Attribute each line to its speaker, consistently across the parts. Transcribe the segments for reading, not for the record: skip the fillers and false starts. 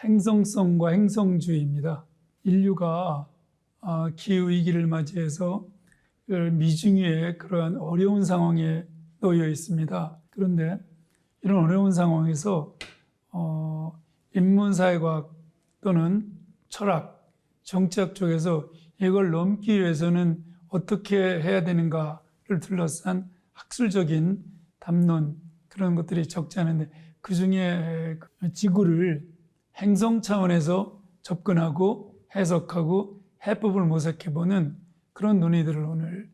Speaker 1: 행성성과 행성주의입니다. 인류가 기후위기를 맞이해서 미중유의 그러한 어려운 상황에 놓여 있습니다. 그런데 이런 어려운 상황에서 인문사회과학 또는 철학, 정치학 쪽에서 이걸 넘기 위해서는 어떻게 해야 되는가를 둘러싼 학술적인 담론, 그런 것들이 적지 않은데 그 중에 지구를 행성 차원에서 접근하고 해석하고 해법을 모색해보는 그런 논의들을 오늘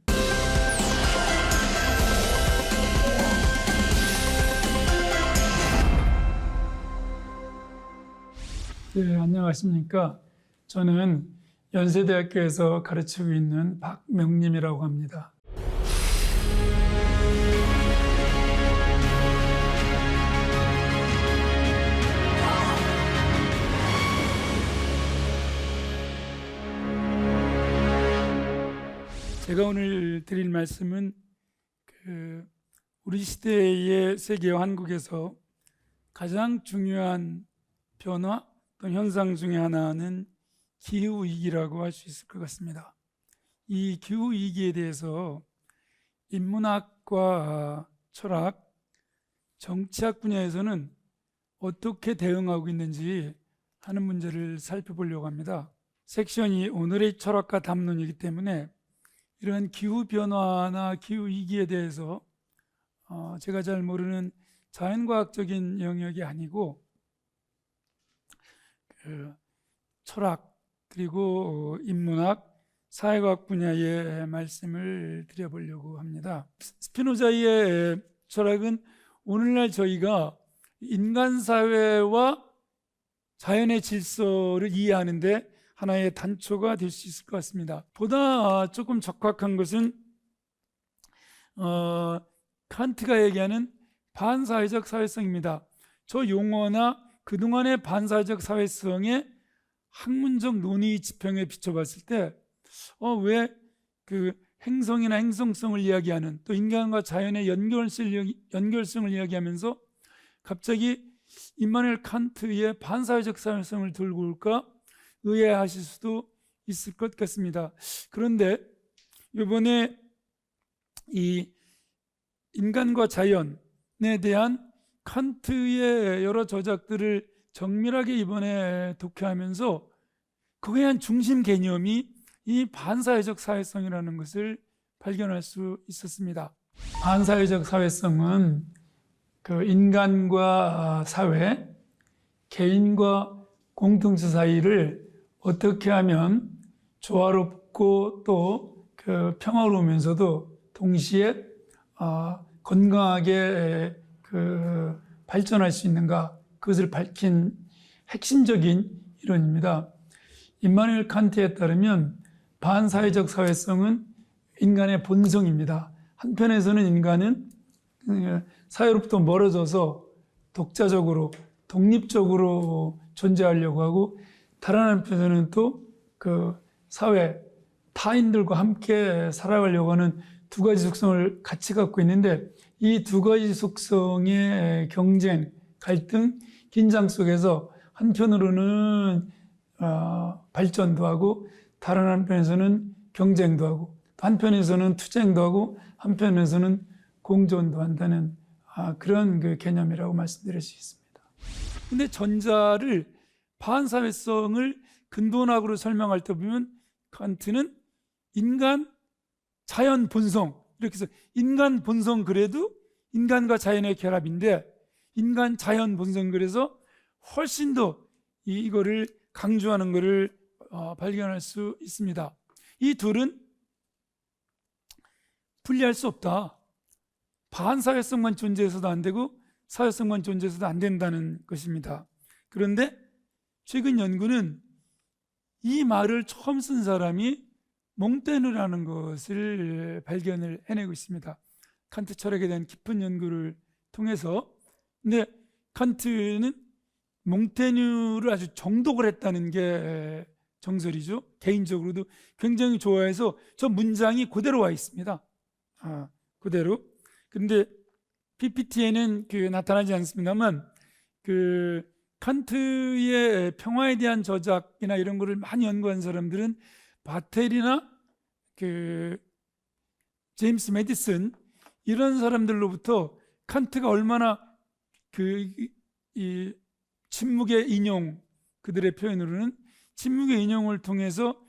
Speaker 1: 네, 안녕하십니까. 저는 연세대학교에서 가르치고 있는 박명림이라고 합니다. 제가 오늘 드릴 말씀은 우리 시대의 세계와 한국에서 가장 중요한 변화 또 현상 중에 하나는 기후위기라고 할 수 있을 것 같습니다. 이 기후위기에 대해서 인문학과 철학, 정치학 분야에서는 어떻게 대응하고 있는지 하는 문제를 살펴보려고 합니다. 섹션이 오늘의 철학과 담론이기 때문에 이러한 기후변화나 기후위기에 대해서 제가 잘 모르는 자연과학적인 영역이 아니고 철학 그리고 인문학, 사회과학 분야의 말씀을 드려보려고 합니다. 스피노자의 철학은 오늘날 저희가 인간 사회와 자연의 질서를 이해하는데 하나의 단초가 될 수 있을 것 같습니다. 보다 조금 적확한 것은 칸트가 얘기하는 반사회적 사회성입니다. 저 용어나 그동안의 반사회적 사회성의 학문적 논의 지평에 비춰봤을 때 왜 그 행성이나 행성성을 이야기하는 또 인간과 자연의 연결성을 이야기하면서 갑자기 임마누엘 칸트의 반사회적 사회성을 들고 올까 의아하실 수도 있을 것 같습니다. 그런데 이번에 이 인간과 자연에 대한 칸트의 여러 저작들을 정밀하게 이번에 독해하면서 그거에 한 중심 개념이 이 반사회적 사회성이라는 것을 발견할 수 있었습니다. 반사회적 사회성은 그 인간과 사회, 개인과 공동체 사이를 어떻게 하면 조화롭고 또 그 평화로우면서도 동시에 건강하게 그 발전할 수 있는가, 그것을 밝힌 핵심적인 이론입니다. 임마누엘 칸트에 따르면 반사회적 사회성은 인간의 본성입니다. 한편에서는 인간은 사회로부터 멀어져서 독자적으로 독립적으로 존재하려고 하고, 다른 한편에서는 또 그 사회 타인들과 함께 살아가려고 하는 두 가지 속성을 같이 갖고 있는데, 이 두 가지 속성의 경쟁, 갈등, 긴장 속에서 한편으로는 발전도 하고 다른 한편에서는 경쟁도 하고 한편에서는 투쟁도 하고 한편에서는 공존도 한다는 그런 그 개념이라고 말씀드릴 수 있습니다. 근데 전자를 반사회성을 근본학으로 설명할 때 보면 칸트는 인간 자연 본성, 이렇게 해서 인간 본성 그래도 인간과 자연의 결합인데 인간 자연 본성 그래서 훨씬 더 이거를 강조하는 것을 발견할 수 있습니다. 이 둘은 분리할 수 없다. 반사회성만 존재해서도 안 되고 사회성만 존재해서도 안 된다는 것입니다. 그런데 최근 연구는 이 말을 처음 쓴 사람이 몽테뉴라는 것을 발견을 해내고 있습니다. 칸트 철학에 대한 깊은 연구를 통해서. 근데 칸트는 몽테뉴를 아주 정독을 했다는 게 정설이죠. 개인적으로도 굉장히 좋아해서 저 문장이 그대로 와 있습니다. 그대로. 근데 PPT에는 나타나지 않습니다만 칸트의 평화에 대한 저작이나 이런 거를 많이 연구한 사람들은 바텔이나 제임스 메디슨 이런 사람들로부터 칸트가 얼마나 이 침묵의 인용, 그들의 표현으로는 침묵의 인용을 통해서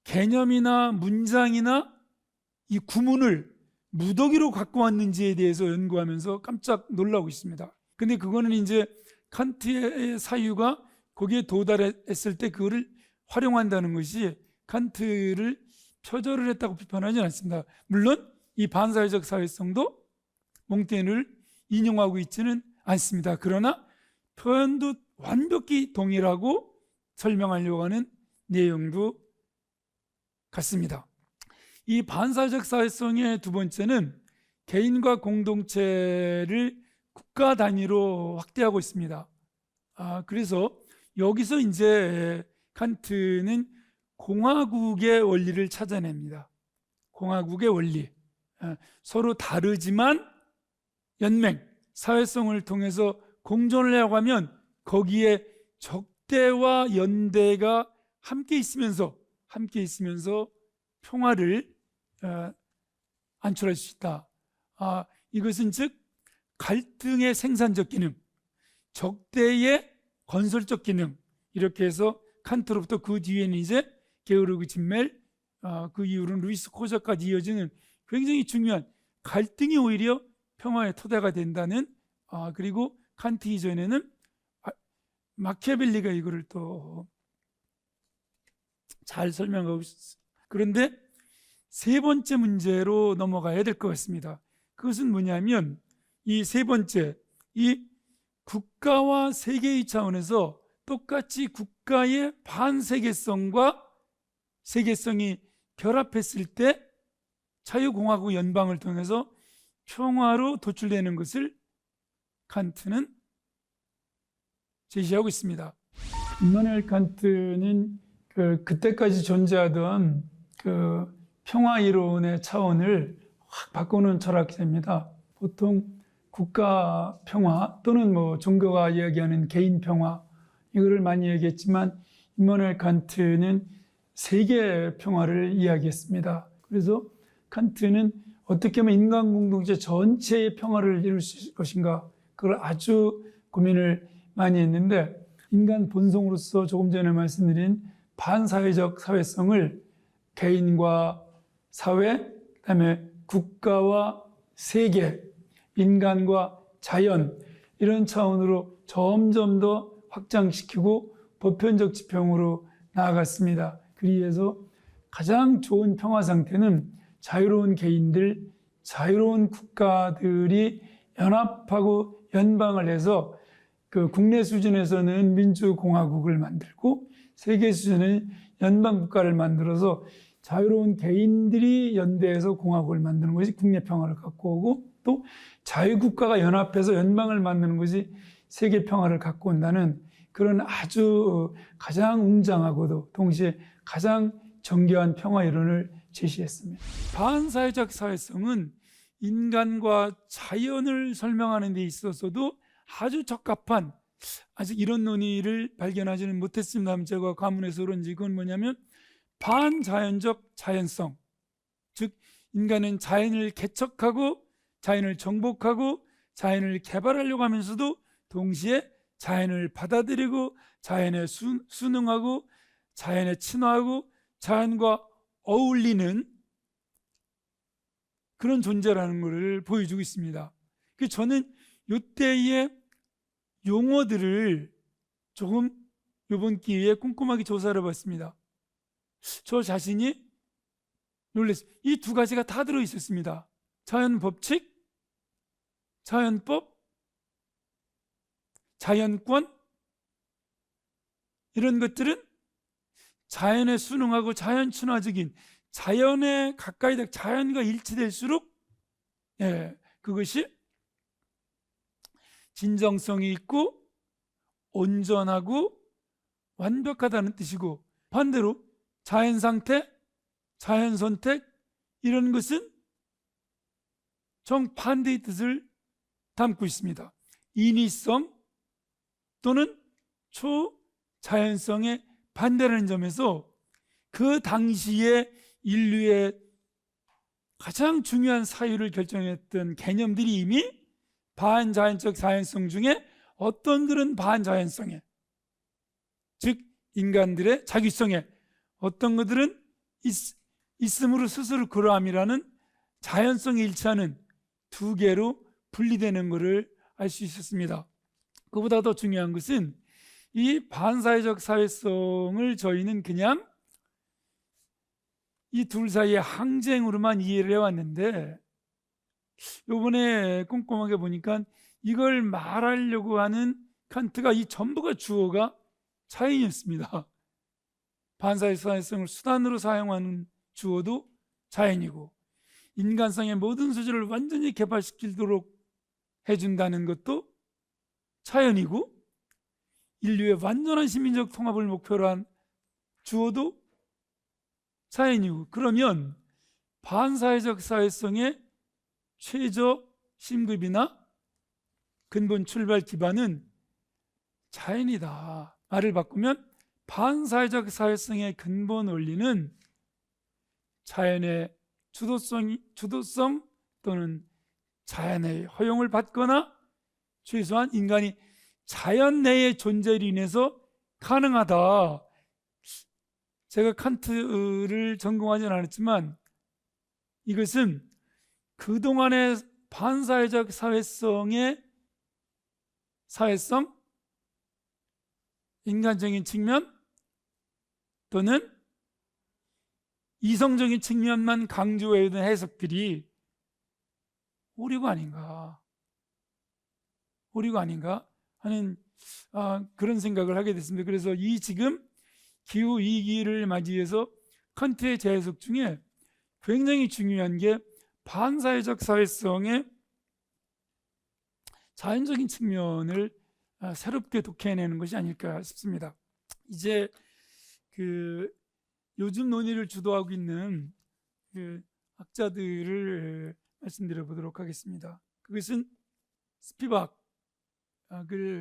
Speaker 1: 개념이나 문장이나 이 구문을 무더기로 갖고 왔는지에 대해서 연구하면서 깜짝 놀라고 있습니다. 근데 그거는 이제 칸트의 사유가 거기에 도달했을 때 그거를 활용한다는 것이 칸트를 표절을 했다고 비판하지는 않습니다. 물론 이 반사회적 사회성도 몽테뉴를 인용하고 있지는 않습니다. 그러나 표현도 완벽히 동일하고 설명하려고 하는 내용도 같습니다. 이 반사회적 사회성의 두 번째는 개인과 공동체를 국가 단위로 확대하고 있습니다. 그래서 여기서 이제 칸트는 공화국의 원리를 찾아냅니다. 공화국의 원리. 서로 다르지만 연맹, 사회성을 통해서 공존을 하려고 하면 거기에 적대와 연대가 함께 있으면서 평화를 안출할 수 있다. 이것은 즉 갈등의 생산적 기능, 적대의 건설적 기능, 이렇게 해서 칸트로부터 그 뒤에는 이제 게오르그 짐멜, 그 이후로는 루이스 코저까지 이어지는 굉장히 중요한 갈등이 오히려 평화의 토대가 된다는, 그리고 칸트 이전에는 마키아벨리가 이거를 또 잘 설명하고 있었어요. 그런데 세 번째 문제로 넘어가야 될 것 같습니다. 그것은 뭐냐면 이 세 번째, 이 국가와 세계의 차원에서 똑같이 국가의 반세계성과 세계성이 결합했을 때 자유공화국 연방을 통해서 평화로 도출되는 것을 칸트는 제시하고 있습니다. 임마누엘 칸트는 그때까지 존재하던 그 평화 이론의 차원을 확 바꾸는 철학자입니다. 보통 국가 평화 또는 종교가 이야기하는 개인 평화, 이거를 많이 얘기했지만 임마누엘 칸트는 세계 평화를 이야기했습니다. 그래서 칸트는 어떻게 하면 인간 공동체 전체의 평화를 이룰 수 있을 것인가, 그걸 아주 고민을 많이 했는데, 인간 본성으로서 조금 전에 말씀드린 반사회적 사회성을 개인과 사회, 그다음에 국가와 세계, 인간과 자연, 이런 차원으로 점점 더 확장시키고 보편적 지평으로 나아갔습니다. 그리해서 가장 좋은 평화 상태는 자유로운 개인들, 자유로운 국가들이 연합하고 연방을 해서 그 국내 수준에서는 민주공화국을 만들고 세계 수준의 연방국가를 만들어서 자유로운 개인들이 연대해서 공화국을 만드는 것이 국내 평화를 갖고 오고, 또 자유국가가 연합해서 연방을 만드는 것이 세계 평화를 갖고 온다는 그런 아주 가장 웅장하고도 동시에 가장 정교한 평화 이론을 제시했습니다. 반사회적 사회성은 인간과 자연을 설명하는 데 있어서도 아주 적합한, 아직 이런 논의를 발견하지는 못했습니다만 제가 과문해서 그런지, 그건 뭐냐면 반자연적 자연성, 즉 인간은 자연을 개척하고 자연을 정복하고 자연을 개발하려고 하면서도 동시에 자연을 받아들이고 자연에 순응하고 자연에 친화하고 자연과 어울리는 그런 존재라는 것을 보여주고 있습니다. 그래서 저는 이때의 용어들을 조금 이번 기회에 꼼꼼하게 조사를 해봤습니다. 저 자신이 놀랐어요. 이 두 가지가 다 들어있었습니다. 자연법칙, 자연법, 자연권, 이런 것들은 자연에 순응하고 자연 친화적인, 자연에 가까이 돼 자연과 일치될수록 그것이 진정성이 있고 온전하고 완벽하다는 뜻이고, 반대로 자연 상태, 자연 선택, 이런 것은 정반대의 뜻을 담고 있습니다. 인위성 또는 초자연성에 반대라는 점에서 그 당시에 인류의 가장 중요한 사유를 결정했던 개념들이 이미 반자연적 자연성 중에 어떤 그런 반자연성에, 즉 인간들의 자기성에 어떤 것들은 있음으로 스스로 그러함이라는 자연성이 일치하는 두 개로 분리되는 것을 알 수 있었습니다. 그보다 더 중요한 것은 이 반사회적 사회성을 저희는 그냥 이 둘 사이의 항쟁으로만 이해를 해왔는데, 이번에 꼼꼼하게 보니까 이걸 말하려고 하는 칸트가 이 전부가 주어가 자연이었습니다. 반사회적 사회성을 수단으로 사용하는 주어도 자연이고, 인간성의 모든 소질을 완전히 개발시키도록 해준다는 것도 자연이고, 인류의 완전한 시민적 통합을 목표로 한 주어도 자연이고, 그러면 반사회적 사회성의 최저 심급이나 근본 출발 기반은 자연이다. 말을 바꾸면 반사회적 사회성의 근본 원리는 자연의 주도성 또는 자연의 허용을 받거나 최소한 인간이 자연 내의 존재로 인해서 가능하다. 제가 칸트를 전공하지는 않았지만 이것은 그동안의 반사회적 사회성의 사회성, 인간적인 측면 또는 이성적인 측면만 강조해둔 해석들이 오류가 아닌가 하는 그런 생각을 하게 됐습니다. 그래서 이 지금 기후 위기를 맞이해서 칸트의 재해석 중에 굉장히 중요한 게 반사회적 사회성의 자연적인 측면을 새롭게 독해내는 것이 아닐까 싶습니다. 이제 요즘 논의를 주도하고 있는 학자들을 말씀드려 보도록 하겠습니다. 그것은 스피박을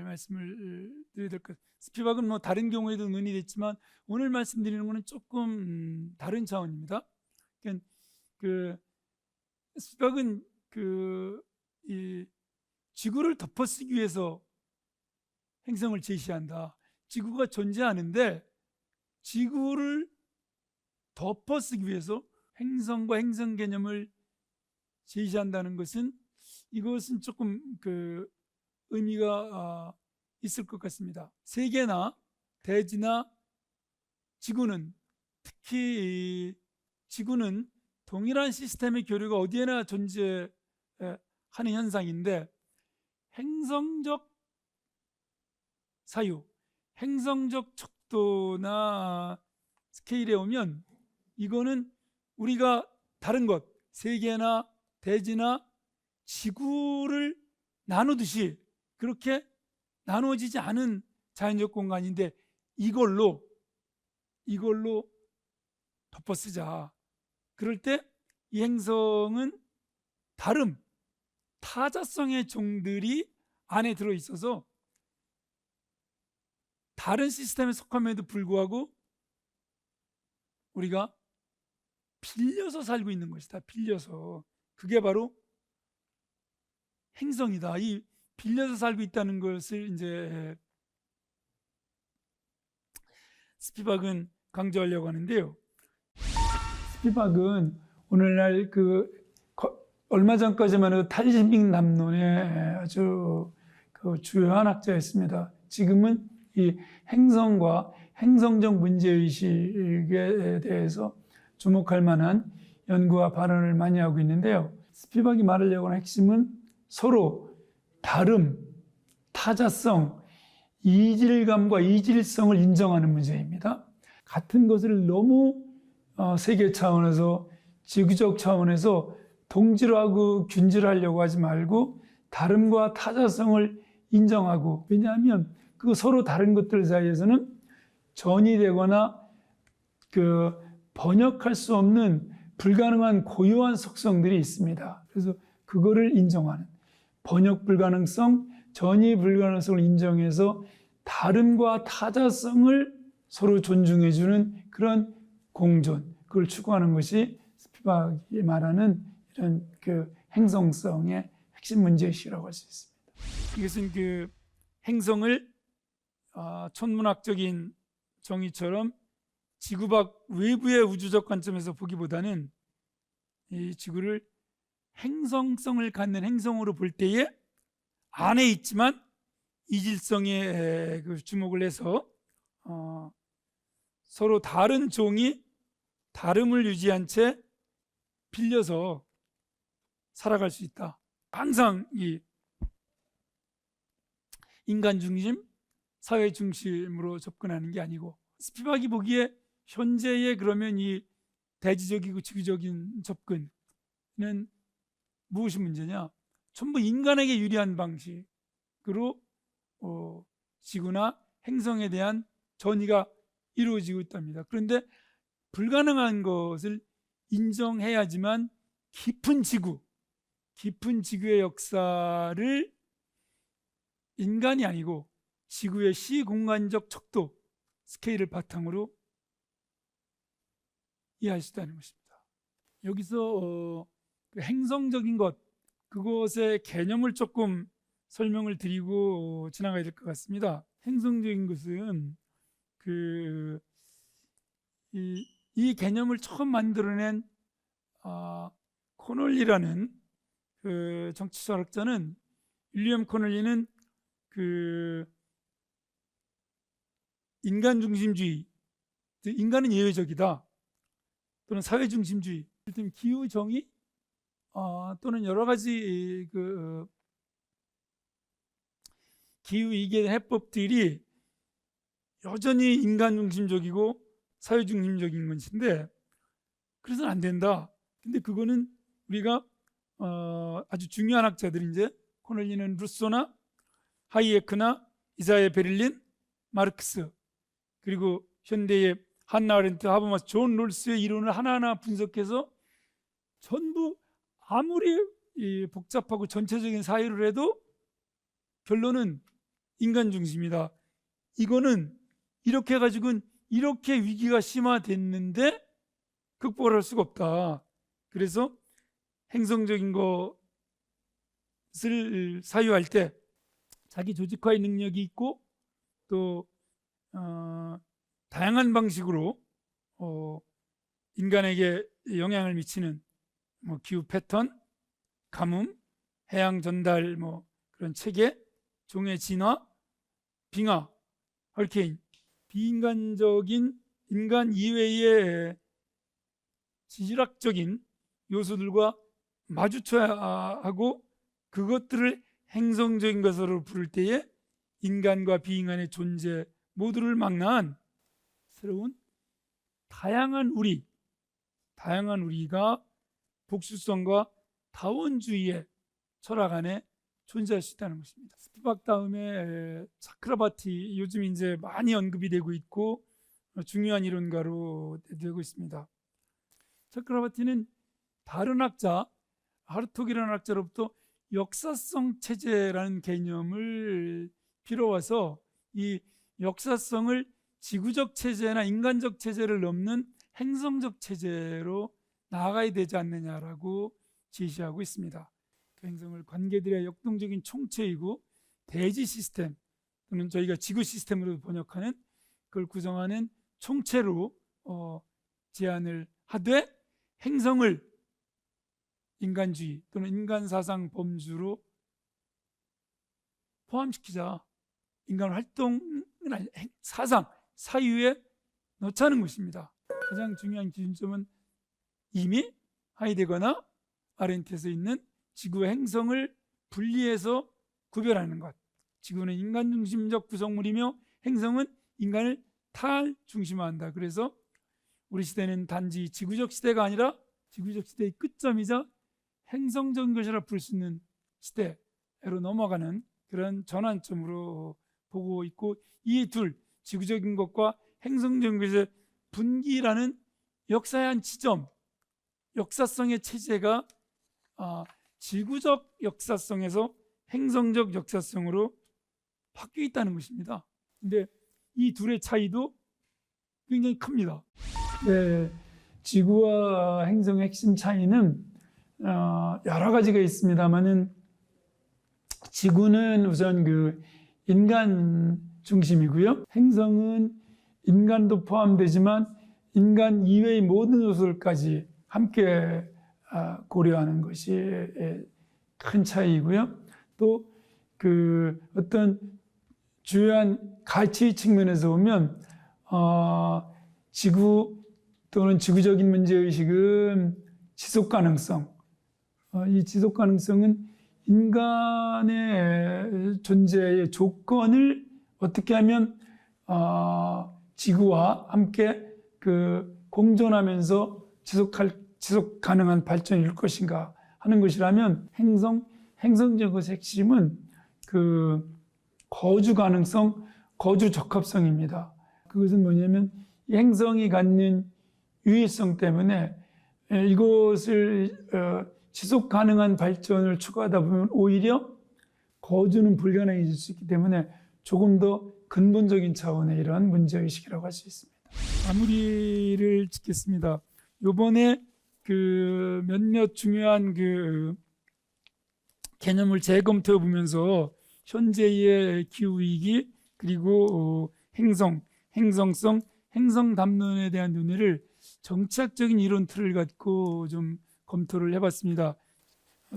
Speaker 1: 말씀을 드려야 될 것 같아요. 스피박은 뭐 다른 경우에도 논의됐지만 오늘 말씀드리는 것은 조금 다른 차원입니다. 그러니까 스피박은 이 지구를 덮어쓰기 위해서 행성을 제시한다. 지구가 존재하는데 지구를 덮어쓰기 위해서 행성과 행성 개념을 제시한다는 것은 이것은 조금 의미가 있을 것 같습니다. 세계나 대지나 지구는, 특히 지구는 동일한 시스템의 교류가 어디에나 존재하는 현상인데, 행성적 사유, 행성적 척도나 스케일에 오면 이거는 우리가 다른 것, 세계나 대지나 지구를 나누듯이 그렇게 나누어지지 않은 자연적 공간인데 이걸로 덮어쓰자. 그럴 때 이 행성은 다름, 타자성의 종들이 안에 들어있어서 다른 시스템에 속함에도 불구하고 우리가 빌려서 살고 있는 것이다. 빌려서. 그게 바로 행성이다. 이 빌려서 살고 있다는 것을 이제 스피박은 강조하려고 하는데요. 스피박은 오늘날 얼마 전까지만 해도 탈신빙 남론의 아주 주요한 학자였습니다. 지금은 이 행성과 행성적 문제의식에 대해서 주목할 만한 연구와 발언을 많이 하고 있는데요. 스피박이 말하려고 하는 핵심은 서로 다름, 타자성, 이질감과 이질성을 인정하는 문제입니다. 같은 것을 너무 세계 차원에서, 지구적 차원에서 동질을 하고 균질을 하려고 하지 말고 다름과 타자성을 인정하고, 왜냐하면 그 서로 다른 것들 사이에서는 전이되거나 번역할 수 없는 불가능한 고유한 속성들이 있습니다. 그래서 그거를 인정하는, 번역 불가능성, 전이 불가능성을 인정해서 다름과 타자성을 서로 존중해주는 그런 공존, 그걸 추구하는 것이 스피박이 말하는 이런 그 행성성의 핵심 문제의식이라고 할 수 있습니다. 이것은 그 행성을 천문학적인 정의처럼 지구 밖 외부의 우주적 관점에서 보기보다는 이 지구를 행성성을 갖는 행성으로 볼 때에 안에 있지만 이질성에 그 주목을 해서 서로 다른 종이 다름을 유지한 채 빌려서 살아갈 수 있다. 항상 이 인간 중심, 사회 중심으로 접근하는 게 아니고, 스피박이 보기에 현재의 그러면 이 대지적이고 지구적인 접근은 무엇이 문제냐? 전부 인간에게 유리한 방식으로 지구나 행성에 대한 전이가 이루어지고 있답니다. 그런데 불가능한 것을 인정해야지만 깊은 지구의 역사를 인간이 아니고 지구의 시공간적 척도, 스케일을 바탕으로 이해할 수 있다는 것입니다. 여기서 그 행성적인 것, 그것의 개념을 조금 설명을 드리고 지나가야 될 것 같습니다. 행성적인 것은 이 개념을 처음 만들어낸 코널리라는 그 정치철학자는, 윌리엄 코널리는 그 인간 중심주의, 인간은 예외적이다, 또는 사회 중심주의, 기후 정의 또는 여러 가지 그 기후 위기의 해법들이 여전히 인간 중심적이고 사회 중심적인 것인데, 그래서는 안 된다. 근데 그거는 우리가 아주 중요한 학자들이, 이제 코널리는 루소나 하이에크나 이사야 베를린, 마르크스, 그리고 현대의 한나 아렌트, 하버마스, 존 롤스의 이론을 하나하나 분석해서 전부 아무리 복잡하고 전체적인 사유를 해도 결론은 인간 중심이다. 이거는 이렇게 해가지고는 이렇게 위기가 심화됐는데 극복을 할 수가 없다. 그래서 행성적인 것을 사유할 때 자기 조직화의 능력이 있고, 또 다양한 방식으로 인간에게 영향을 미치는 기후 패턴, 가뭄, 해양 전달, 그런 체계, 종의 진화, 빙하, 허리케인, 비인간적인 인간 이외의 지질학적인 요소들과 마주쳐야 하고, 그것들을 행성적인 것으로 부를 때에 인간과 비인간의 존재 모두를 망라한 새로운 다양한 우리가 복수성과 다원주의의 철학 안에 존재할 수 있다는 것입니다. 스피박 다음에 차크라바티, 요즘 이제 많이 언급이 되고 있고 중요한 이론가로 되고 있습니다. 차크라바티는 다른 학자, 하르톡이라는 학자로부터 역사성 체제라는 개념을 빌어와서 이 역사성을 지구적 체제나 인간적 체제를 넘는 행성적 체제로 나아가야 되지 않느냐라고 제시하고 있습니다. 그 행성을 관계들의 역동적인 총체이고 대지 시스템, 또는 저희가 지구 시스템으로 번역하는 그걸 구성하는 총체로 제안을 하되, 행성을 인간주의 또는 인간사상 범주로 포함시키자. 인간 활동은 사상, 사유에 넣자는 것입니다. 가장 중요한 기준점은 이미 하이데거나 아렌트에서 있는 지구의 행성을 분리해서 구별하는 것. 지구는 인간 중심적 구성물이며 행성은 인간을 탈중심화한다. 그래서 우리 시대는 단지 지구적 시대가 아니라 지구적 시대의 끝점이자 행성적인 것이라 부를 수 있는 시대로 넘어가는 그런 전환점으로 보고 있고, 이 둘, 지구적인 것과 행성적인 것의 분기라는 역사의 한 지점, 역사성의 체제가 지구적 역사성에서 행성적 역사성으로 바뀌어 있다는 것입니다. 근데 이 둘의 차이도 굉장히 큽니다. 네, 지구와 행성의 핵심 차이는 여러 가지가 있습니다만은 지구는 우선 그 인간 중심이고요. 행성은 인간도 포함되지만 인간 이외의 모든 요소들까지 함께 고려하는 것이 큰 차이이고요. 또 그 어떤 주요한 가치 측면에서 보면 지구 또는 지구적인 문제의식은 지속 가능성. 이 지속 가능성은 인간의 존재의 조건을 어떻게 하면 지구와 함께 그 공존하면서 지속 가능한 발전이 일 것인가 하는 것이라면 행성적 것의 핵심은 그 거주 가능성, 거주 적합성입니다. 그것은 뭐냐면 이 행성이 갖는 유해성 때문에 이것을 지속 가능한 발전을 추구하다 보면 오히려 거주는 불가능해질 수 있기 때문에 조금 더 근본적인 차원의 이러한 문제의식이라고 할 수 있습니다. 마무리를 짓겠습니다. 요번에 그 몇몇 중요한 그 개념을 재검토해 보면서 현재의 기후위기 그리고 행성성, 행성 담론에 대한 논의를 정치학적인 이론 틀을 갖고 좀 검토를 해봤습니다.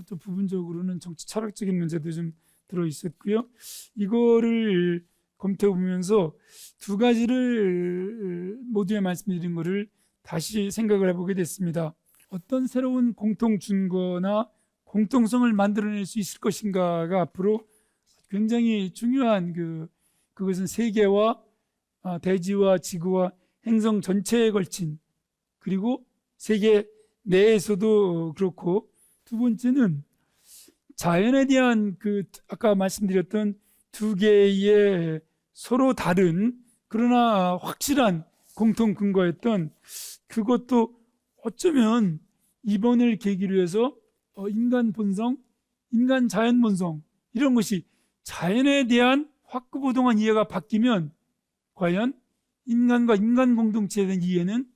Speaker 1: 또 부분적으로는 정치 철학적인 문제도 좀 들어있었고요. 이거를 검토해 보면서 두 가지를 모두에 말씀드린 것을 다시 생각을 해보게 됐습니다. 어떤 새로운 공통 준거나 공통성을 만들어낼 수 있을 것인가가 앞으로 굉장히 중요한 그것은 세계와 대지와 지구와 행성 전체에 걸친 그리고 세계 내에서도 그렇고 두 번째는 자연에 대한 아까 말씀드렸던 두 개의 서로 다른 그러나 확실한 공통 근거였던 그것도 어쩌면 이번을 계기로 해서 인간 본성, 인간 자연 본성 이런 것이 자연에 대한 확고부동한 이해가 바뀌면 과연 인간과 인간 공동체에 대한 이해는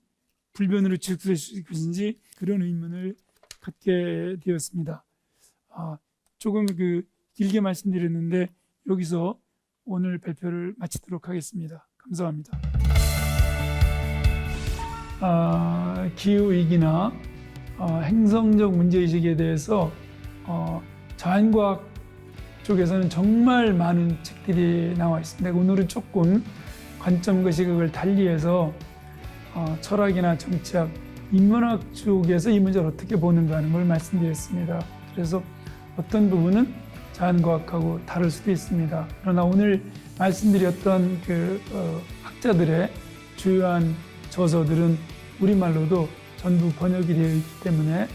Speaker 1: 불변으로 지속될 수 있을 것인지 그런 의문을 갖게 되었습니다. 조금 길게 말씀드렸는데 여기서 오늘 발표를 마치도록 하겠습니다. 감사합니다. 기후위기나 행성적 문제의식에 대해서 자연과학 쪽에서는 정말 많은 책들이 나와 있습니다. 오늘은 조금 관점과 시각을 달리해서 철학이나 정치학, 인문학 쪽에서 이 문제를 어떻게 보는가 하는 걸 말씀드렸습니다. 그래서 어떤 부분은 자연과학하고 다를 수도 있습니다. 그러나 오늘 말씀드렸던 학자들의 주요한 저서들은 우리말로도 전부 번역이 되어 있기 때문에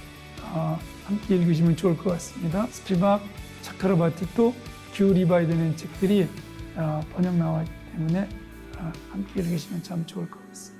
Speaker 1: 함께 읽으시면 좋을 것 같습니다. 스피박, 차크라바티 또 기후 리바이드는 책들이 번역 나와 있기 때문에 함께 읽으시면 참 좋을 것 같습니다.